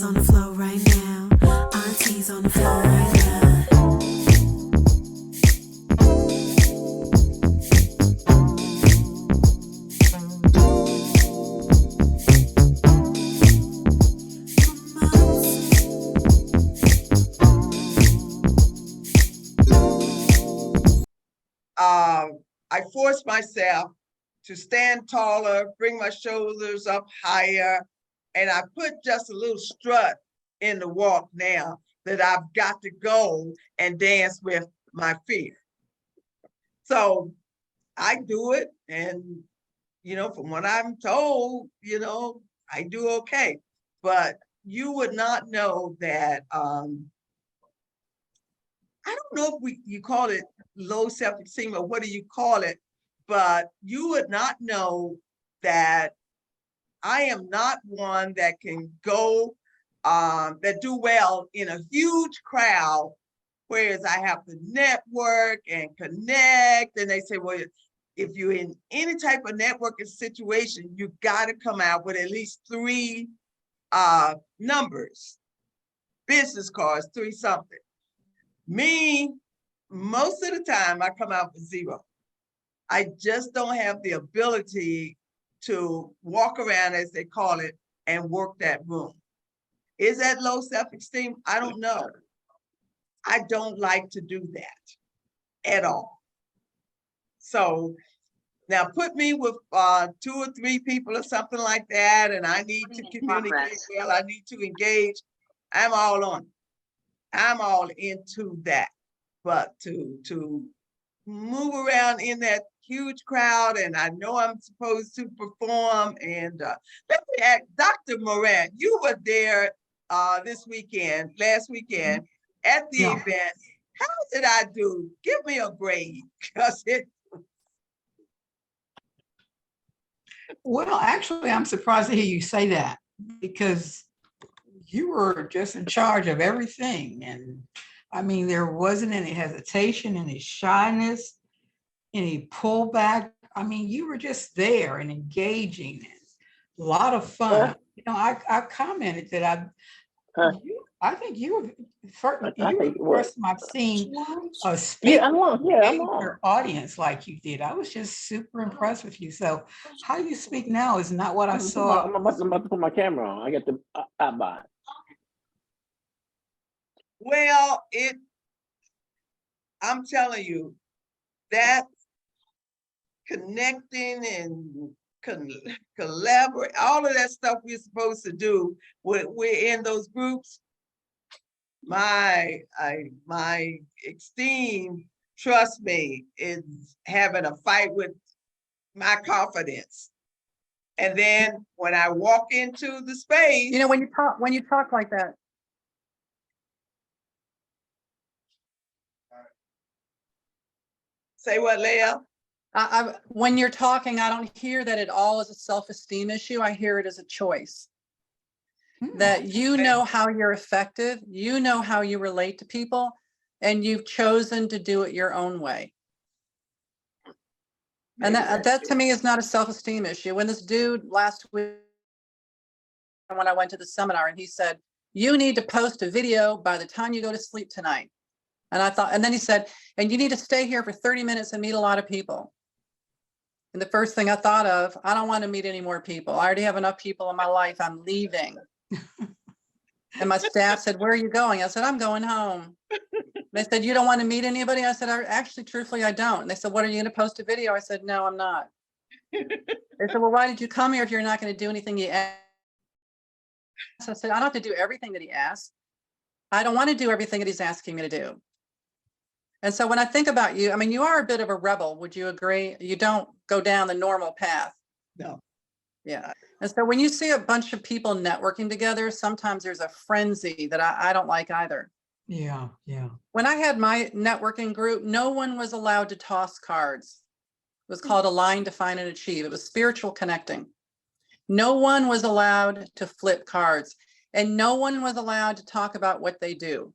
Grandma's on the floor right now. Auntie's on the floor right now. I forced myself to stand taller, bring my shoulders up higher, and I put just a little strut in the walk now that I've got to go and dance with my fear. So I do it, and from what I'm told, I do okay. But you would not know that. I don't know if you call it low self-esteem or what do you call it, but you would not know that I am not one that can go that do well in a huge crowd, whereas I have to network and connect. And they say, well, if you're in any type of networking situation, you got to come out with at least 3 numbers, business cards, 3 something. Me, most of the time I come out with 0. I just don't have the ability to walk around, as they call it, and work that room. Is that low self-esteem? I don't know. I don't like to do that at all. So now put me with 2 or 3 people or something like that, and I need to communicate well, I need to engage. I'm all on it. I'm all into that. But to move around in that huge crowd, and I know I'm supposed to perform. And let me ask Dr. Moran, you were there last weekend at the event. How did I do? Give me a grade, because Well, actually, I'm surprised to hear you say that, because you were just in charge of everything. And I mean, there wasn't any hesitation, any shyness, any pullback. I mean, you were just there and engaging, and a lot of fun. I commented that I think you were the first time I've seen a speaker your audience like you did. I was just super impressed with you. So how you speak now is not what I saw. I'm about to put my camera on. I got the iBot. Well, I'm telling you, that connecting and collaborate, all of that stuff we're supposed to do when we're in those groups. My esteem, trust me, is having a fight with my confidence. And then when I walk into the space, when you talk like that. Say what, Leah? When you're talking, I don't hear that at all as a self-esteem issue. I hear it as a choice. That you know how you're effective, you know how you relate to people, and you've chosen to do it your own way. And that to me is not a self-esteem issue. When this dude last week, when I went to the seminar, and he said, you need to post a video by the time you go to sleep tonight. And I thought, and then he said, and you need to stay here for 30 minutes and meet a lot of people. And the first thing I thought of, I don't want to meet any more people. I already have enough people in my life. I'm leaving. And my staff said, where are you going? I said, I'm going home. They said, you don't want to meet anybody? I said, actually, truthfully, I don't. And they said, what, are you going to post a video? I said, no, I'm not. They said, well, why did you come here if you're not going to do anything he asked? I said, I don't have to do everything that he asked. I don't want to do everything that he's asking me to do. And so when I think about you, I mean, you are a bit of a rebel. Would you agree? You don't go down the normal path. No. Yeah. And so when you see a bunch of people networking together, sometimes there's a frenzy that I don't like either. Yeah. When I had my networking group, no one was allowed to toss cards. It was called Align, Define, and Achieve. It was spiritual connecting. No one was allowed to flip cards, and no one was allowed to talk about what they do.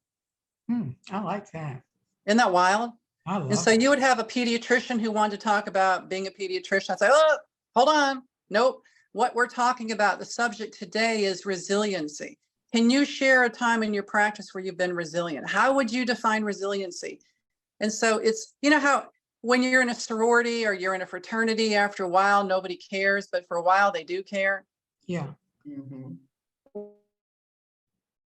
I like that. Isn't that wild? I love And so it. you would have a pediatrician who wanted to talk about being a pediatrician. I'd say, oh, hold on. Nope. What we're talking about, the subject today is resiliency. Can you share a time in your practice where you've been resilient? How would you define resiliency? And so it's, you know how when you're in a sorority or you're in a fraternity, after a while, nobody cares, but for a while they do care. Yeah. Mhm.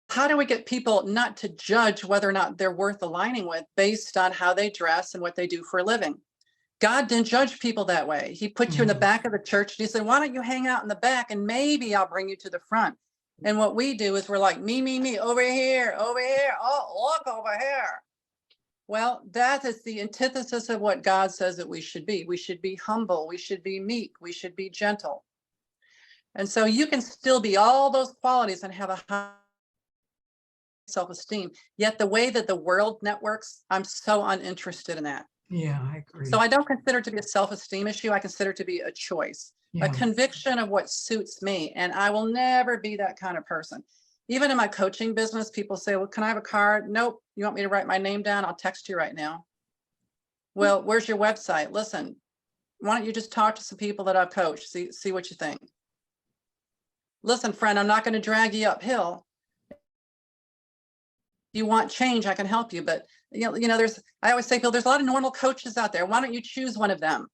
How do we get people not to judge whether or not they're worth aligning with based on how they dress and what they do for a living? God didn't judge people that way. He put you in the back of the church and he said, why don't you hang out in the back and maybe I'll bring you to the front. And what we do is we're like, me, over here, oh, look over here. Well, that is the antithesis of what God says that we should be. We should be humble. We should be meek. We should be gentle. And so you can still be all those qualities and have a high self-esteem. Yet the way that the world networks, I'm so uninterested in that. Yeah, I agree. So I don't consider it to be a self-esteem issue. I consider it to be a choice, a Yeah. conviction of what suits me. And I will never be that kind of person. Even in my coaching business, people say, well, can I have a card? Nope. You want me to write my name down? I'll text you right now. Well, where's your website? Listen, why don't you just talk to some people that I've coached, see what you think. Listen, friend, I'm not going to drag you uphill. If you want change, I can help you. But you know, I always say, Phil, there's a lot of normal coaches out there. Why don't you choose one of them?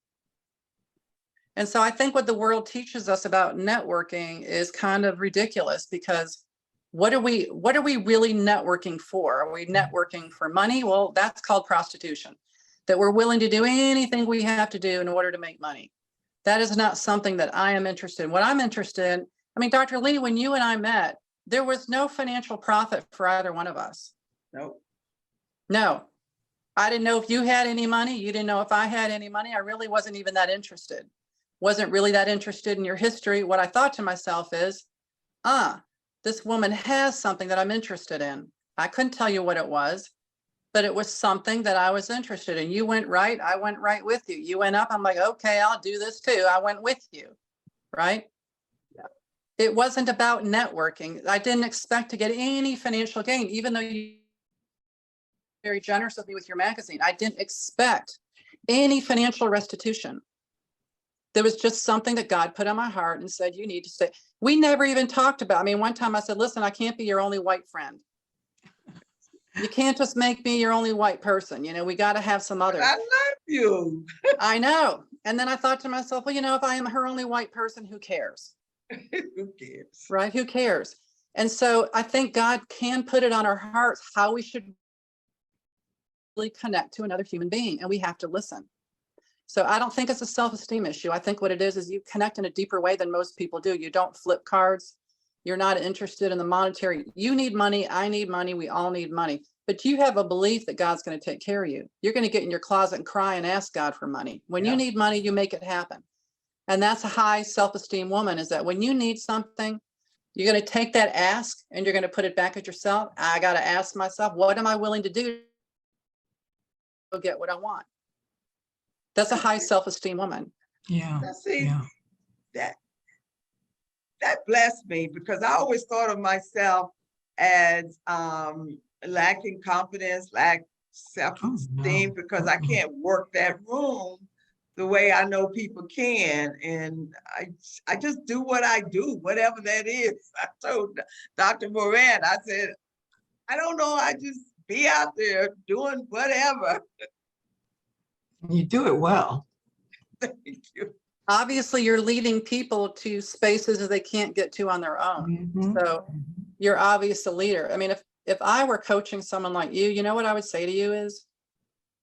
And so I think what the world teaches us about networking is kind of ridiculous, because what are we really networking for? Are we networking for money? Well, that's called prostitution, that we're willing to do anything we have to do in order to make money. That is not something that I am interested in. What I'm interested in, I mean, Dr. Lee, when you and I met, there was no financial profit for either one of us. Nope. No, I didn't know if you had any money. You didn't know if I had any money. I really wasn't even that interested. Wasn't really that interested in your history. What I thought to myself is, this woman has something that I'm interested in. I couldn't tell you what it was, but it was something that I was interested in. You went right, I went right with you. You went up, I'm like, okay, I'll do this too. I went with you, right? Yeah. It wasn't about networking. I didn't expect to get any financial gain, even though you were very generous with me with your magazine. I didn't expect any financial restitution. There was just something that God put on my heart and said, you need to stay. We never even talked about, I mean, one time I said, listen, I can't be your only white friend. You can't just make me your only white person. You know, we got to have some others. I love you. I know. And then I thought to myself, well, you know, if I am her only white person, who cares? Who cares? Right? Who cares? And so I think God can put it on our hearts how we should really connect to another human being, and we have to listen. So I don't think it's a self-esteem issue. I think what it is you connect in a deeper way than most people do. You don't flip cards. You're not interested in the monetary. You need money. I need money. We all need money. But you have a belief that God's going to take care of you. You're going to get in your closet and cry and ask God for money. When you need money, you make it happen. And that's a high self-esteem woman, is that when you need something, you're going to take that ask and you're going to put it back at yourself. I got to ask myself, what am I willing to do to get what I want? That's a high self-esteem woman. Yeah. Now, see, Yeah. that blessed me, because I always thought of myself as lacking confidence, lack self-esteem, because I can't work that room the way I know people can. And I just do what I do, whatever that is. I told Dr. Moran, I said, I don't know, I just be out there doing whatever. You do it well. Thank you. Obviously, you're leading people to spaces that they can't get to on their own. Mhm. So you're obviously a leader. I mean, if I were coaching someone like you know what I would say to you is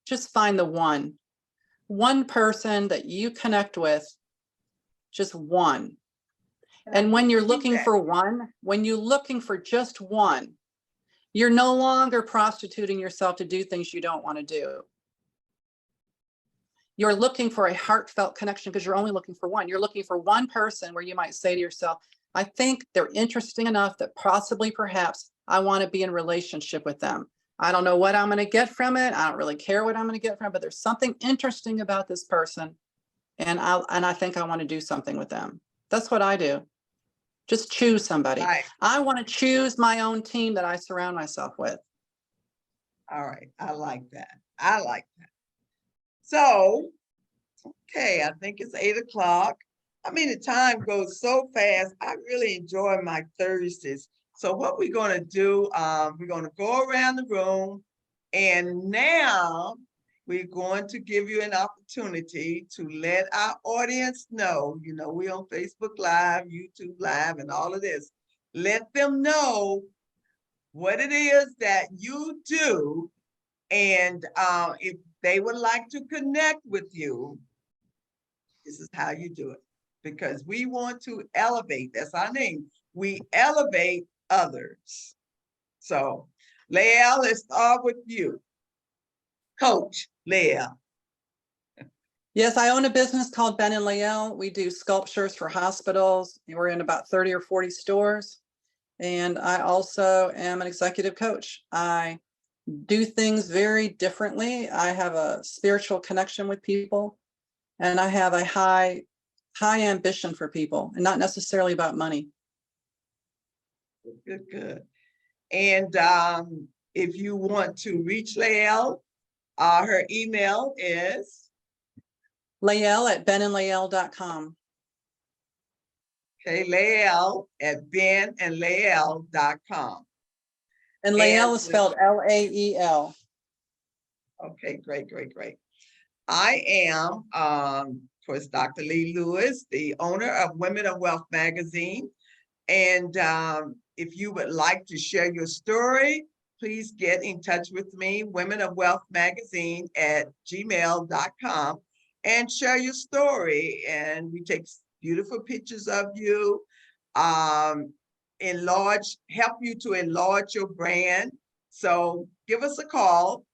just find the one person that you connect with, just one. And when you're looking for one, when you're looking for just one, you're no longer prostituting yourself to do things you don't want to do. You're looking for a heartfelt connection because you're only looking for one. You're looking for one person where you might say to yourself, I think they're interesting enough that possibly, perhaps, I want to be in a relationship with them. I don't know what I'm going to get from it. I don't really care what I'm going to get from it, but there's something interesting about this person. And I think I want to do something with them. That's what I do. Just choose somebody. Right. I want to choose my own team that I surround myself with. All right. I like that. I like that. So, okay, I think it's 8 o'clock. I mean, the time goes so fast. I really enjoy my Thursdays. So what we're gonna do, we're gonna go around the room, and now we're going to give you an opportunity to let our audience know, we're on Facebook Live, YouTube Live, and all of this. Let them know what it is that you do, and if they would like to connect with you, this is how you do it. Because we want to elevate, that's our name. We elevate others. So, Leah, let's start with you. Coach Leah. Yes, I own a business called Ben and Leal. We do sculptures for hospitals. We're in about 30 or 40 stores. And I also am an executive coach. I do things very differently. I have a spiritual connection with people, and I have a high ambition for people, and not necessarily about money. Good, good. And if you want to reach Leah, her email is Lael at benandlael.com. okay, Lael at benandlael.com. And Lael is spelled Lael. Okay, great, great, great. I am, of course, Dr. Lee Lewis, the owner of Women of Wealth magazine. And if you would like to share your story, please get in touch with me, Women of Wealth magazine at gmail.com, and share your story. And we take beautiful pictures of you, help you to enlarge your brand. So give us a call.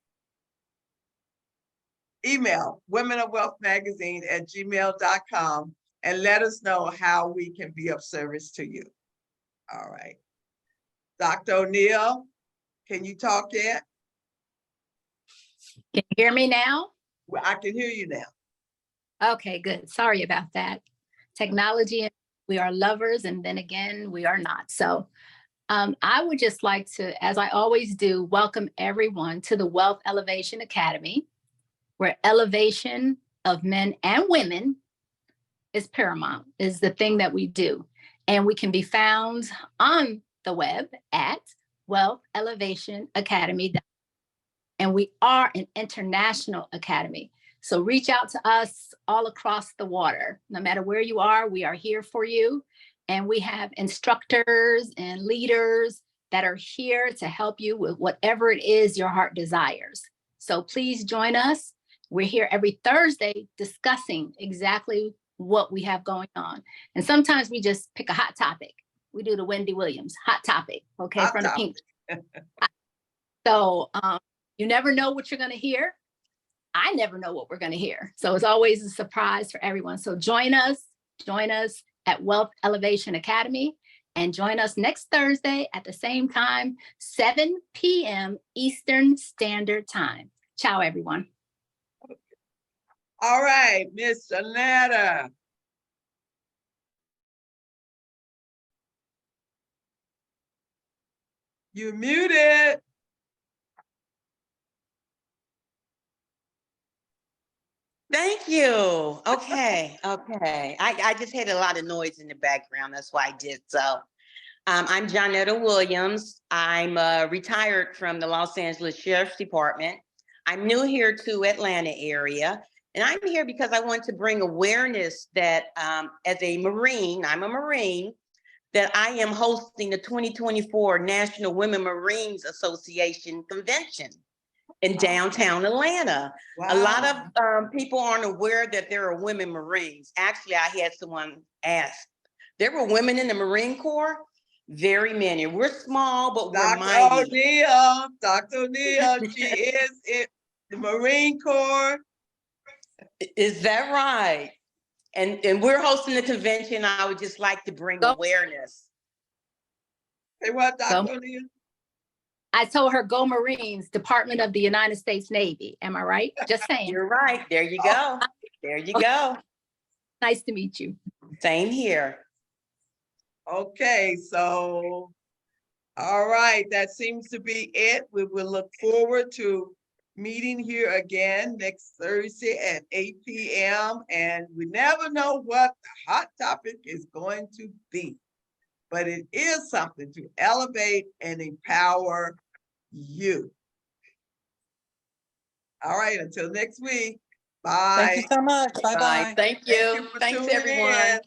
Email Women of Wealth magazine at gmail.com and let us know how we can be of service to you. All right. Dr. O'Neill, can you talk yet? Can you hear me now? Well, I can hear you now. Okay, good. Sorry about that. Technology, we are lovers, and then again, we are not. So I would just like to, as I always do, welcome everyone to the Wealth Elevation Academy, where elevation of men and women is paramount, is the thing that we do. And we can be found on the web at Wealth Elevation Academy. And we are an international academy. So reach out to us all across the water. No matter where you are, we are here for you. And we have instructors and leaders that are here to help you with whatever it is your heart desires. So please join us. We're here every Thursday discussing exactly what we have going on. And sometimes we just pick a hot topic. We do the Wendy Williams hot topic, okay, Hot from the topic. pink. So you never know what you're going to hear. I never know what we're going to hear. So it's always a surprise for everyone. So join us at Wealth Elevation Academy, and join us next Thursday at the same time, 7 p.m. Eastern Standard Time. Ciao, everyone. All right, Miss Shanetta. You're muted. Thank you. Okay. I just had a lot of noise in the background. That's why I did so. I'm Johnetta Williams. I'm retired from the Los Angeles Sheriff's Department. I'm new here to Atlanta area. And I'm here because I want to bring awareness that as a Marine, I'm a Marine, that I am hosting the 2024 National Women Marines Association Convention in downtown Atlanta. Wow. A lot of people aren't aware that there are women Marines. Actually, I had someone ask, there were women in the Marine Corps? Very many. We're small, but we're mighty. Dr. O'Neill, she is in the Marine Corps. Is that right? And we're hosting the convention. I would just like to bring awareness. Say what, Dr. Go. O'Neill? I told her, go Marines, Department of the United States Navy. Am I right? Just saying. You're right. There you go. There you go. Nice to meet you. Same here. Okay, so, all right, that seems to be it. We will look forward to meeting here again next Thursday at 8 p.m. And we never know what the hot topic is going to be. but it is something to elevate and empower you. All right, until next week. Thank you Bye. so much. Bye-bye. Thank Thank you. you for Thanks, tuning everyone. in.